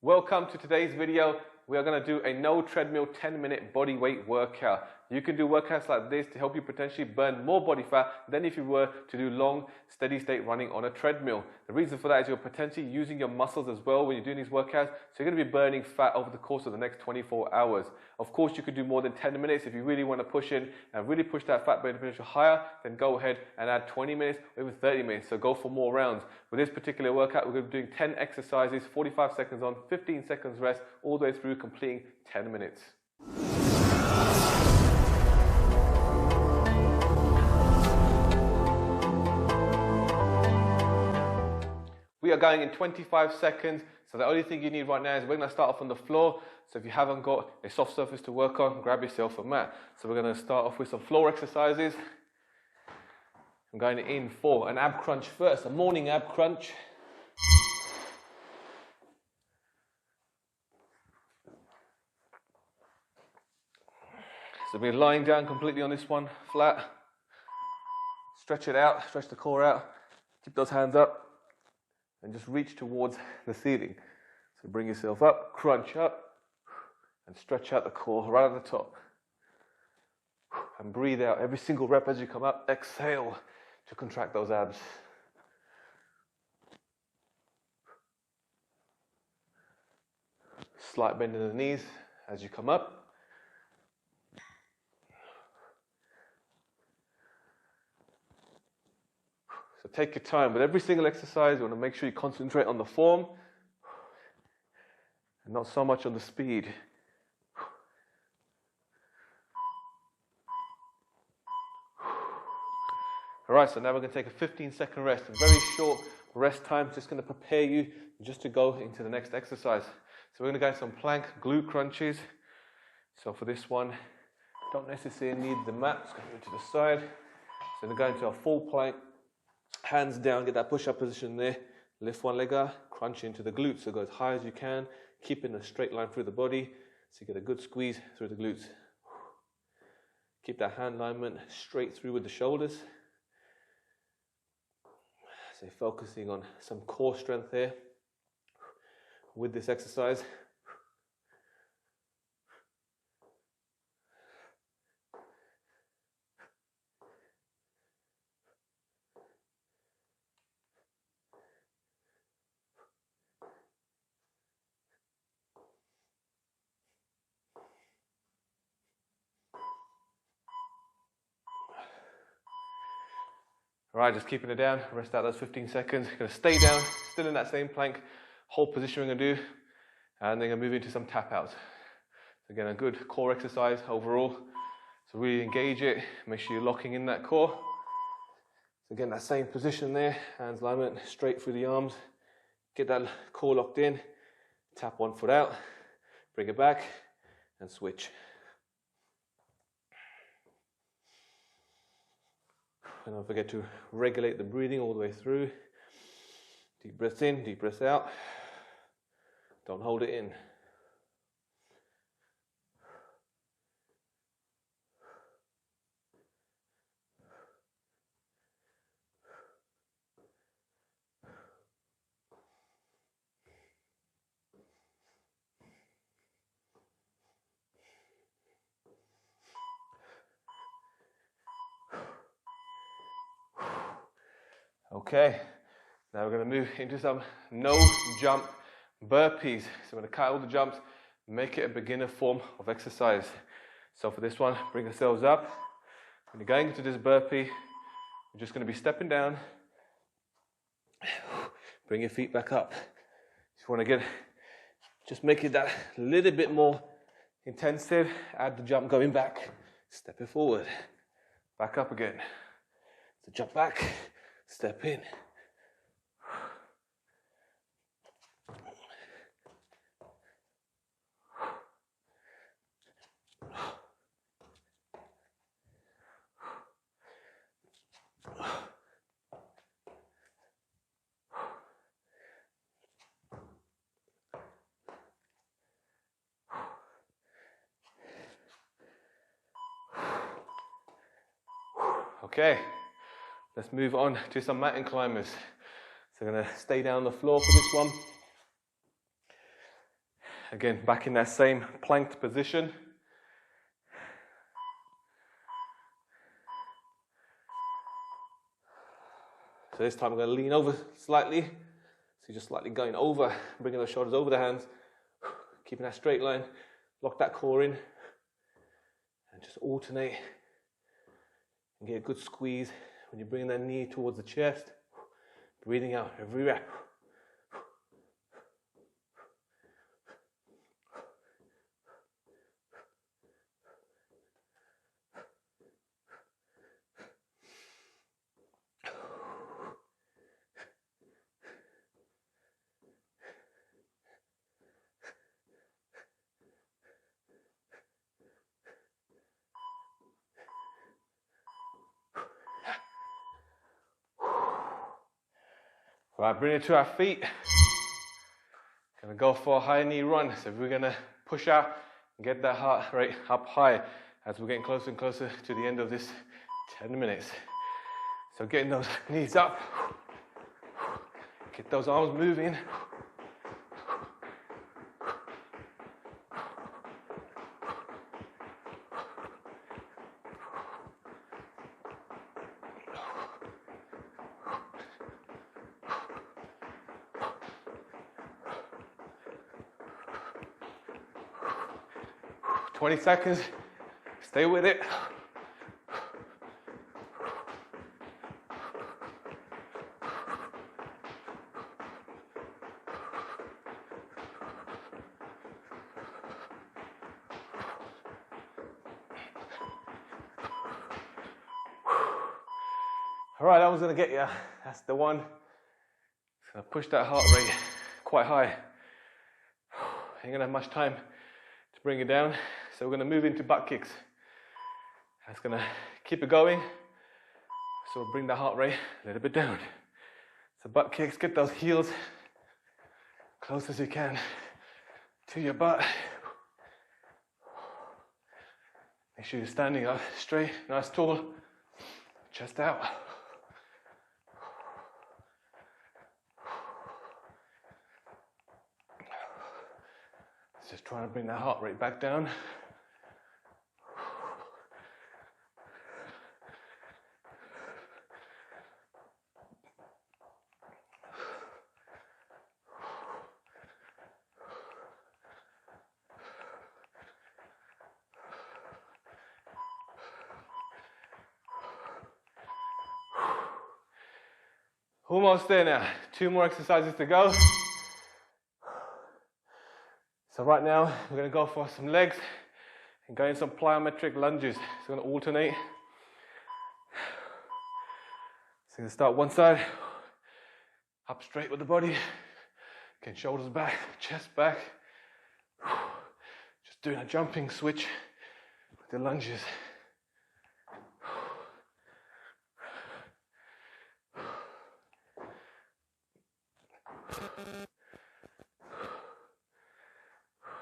Welcome to today's video. We are going to do a no treadmill 10-minute body weight workout. You can do workouts like this to help you potentially burn more body fat than if you were to do long, steady state running on a treadmill. The reason for that is you're potentially using your muscles as well when you're doing these workouts, so you're going to be burning fat over the course of the next 24 hours. Of course, you could do more than 10 minutes if you really want to push in and really push that fat burning potential higher, then go ahead and add 20 minutes or even 30 minutes, so go for more rounds. With this particular workout, we're going to be doing 10 exercises, 45 seconds on, 15 seconds rest, all the way through completing 10 minutes. We are going in 25 seconds, so the only thing you need right now is we're going to start off on the floor. So if you haven't got a soft surface to work on, grab yourself a mat. So we're going to start off with some floor exercises. I'm going in for an ab crunch first, a morning ab crunch. So we're lying down completely on this one, flat. Stretch it out, stretch the core out. Keep those hands up. And just reach towards the ceiling. So bring yourself up, crunch up, and stretch out the core right at the top. And breathe out every single rep as you come up. Exhale to contract those abs. Slight bend in the knees as you come up. So take your time. With every single exercise, you want to make sure you concentrate on the form and not so much on the speed. All right, so now we're going to take a 15-second rest. A very short rest time, just going to prepare you just to go into the next exercise. So we're going to go into some plank glute crunches. So for this one, don't necessarily need the mat. Just going to the side. So we're going to go into a full plank. Hands down, get that push-up position there. Lift one leg up, crunch into the glutes. So go as high as you can, keeping a straight line through the body so you get a good squeeze through the glutes. Keep that hand alignment straight through with the shoulders. So focusing on some core strength here with this exercise. All right, just keeping it down, rest out those 15 seconds. Gonna stay down, still in that same plank, hold position we're gonna do, and then gonna move into some tap outs. So again, a good core exercise overall. So really engage it, make sure you're locking in that core. So again, that same position there, hands alignment straight through the arms. Get that core locked in, tap one foot out, bring it back, and switch. And don't forget to regulate the breathing all the way through. Deep breath in, deep breath out. Don't hold it in. Okay, now we're going to move into some no jump burpees. So we're going to cut all the jumps, make it a beginner form of exercise. So for this one, bring ourselves up. When you're going into this burpee, we're just going to be stepping down. Bring your feet back up. Just want to just make it that little bit more intensive. Add the jump going back. Step it forward. Back up again. So jump back. Step in. Okay. Let's move on to some mountain climbers. So I'm going to stay down on the floor for this one. Again, back in that same planked position. So this time I'm going to lean over slightly. So you're just slightly going over, bringing those shoulders over the hands, keeping that straight line, lock that core in, and just alternate and get a good squeeze when you're bringing that knee towards the chest, breathing out every rep. Right, bring it to our feet. Gonna go for a high knee run. So we're gonna push out and get that heart rate up high as we're getting closer and closer to the end of this 10 minutes. So getting those knees up, get those arms moving. 20 seconds, stay with it. All right, that one's gonna get you. That's the one. It's gonna push that heart rate quite high. Ain't gonna have much time to bring it down. So we're going to move into butt kicks. That's going to keep it going. So we'll bring the heart rate a little bit down. So butt kicks, get those heels close as you can to your butt. Make sure you're standing up straight, nice tall, chest out. Just trying to bring that heart rate back down. Almost there now. 2 more exercises to go. So right now, we're going to go for some legs and go in some plyometric lunges. So we're going to alternate. So we're going to start one side, up straight with the body. Again, shoulders back, chest back. Just doing a jumping switch with the lunges.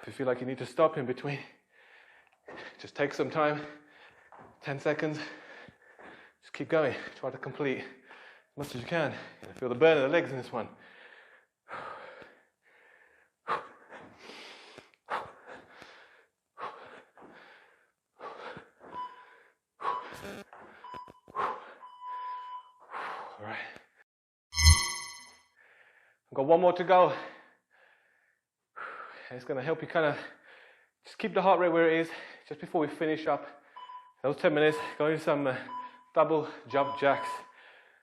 If you feel like you need to stop in between, just take some time, 10 seconds, just keep going, try to complete as much as you can. You're gonna feel the burn of the legs in this one. All right. I've got one more to go. It's going to help you kind of just keep the heart rate where it is. Just before we finish up those 10 minutes, go into some double jump jacks.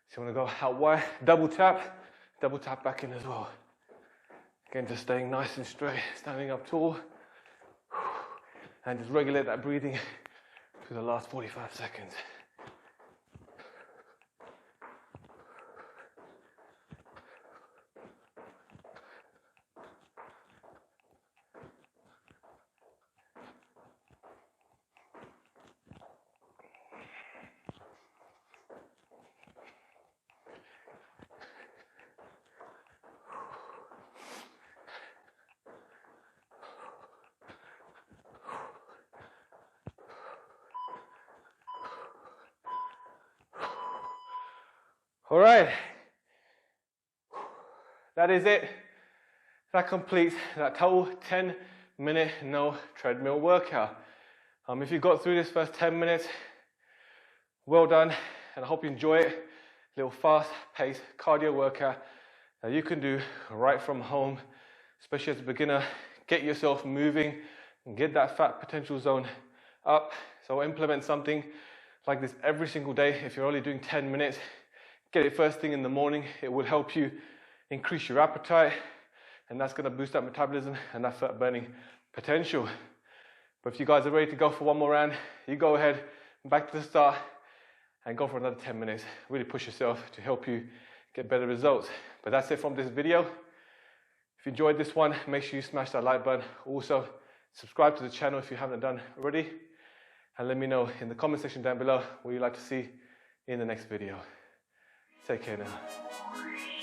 So you want to go out wide, double tap back in as well. Again, just staying nice and straight, standing up tall, and just regulate that breathing for the last 45 seconds. All right, that is it. That completes that total 10-minute no treadmill workout. If you got through this first 10 minutes, well done, and I hope you enjoy it. Little fast-paced cardio workout that you can do right from home, especially as a beginner. Get yourself moving and get that fat potential zone up. So implement something like this every single day. If you're only doing 10 minutes, get it first thing in the morning. It will help you increase your appetite, and that's going to boost that metabolism and that fat burning potential. But if you guys are ready to go for one more round, you go ahead, back to the start, and go for another 10 minutes. Really push yourself to help you get better results. But that's it from this video. If you enjoyed this one, make sure you smash that like button. Also, subscribe to the channel if you haven't done already. And let me know in the comment section down below what you'd like to see in the next video. Take care now.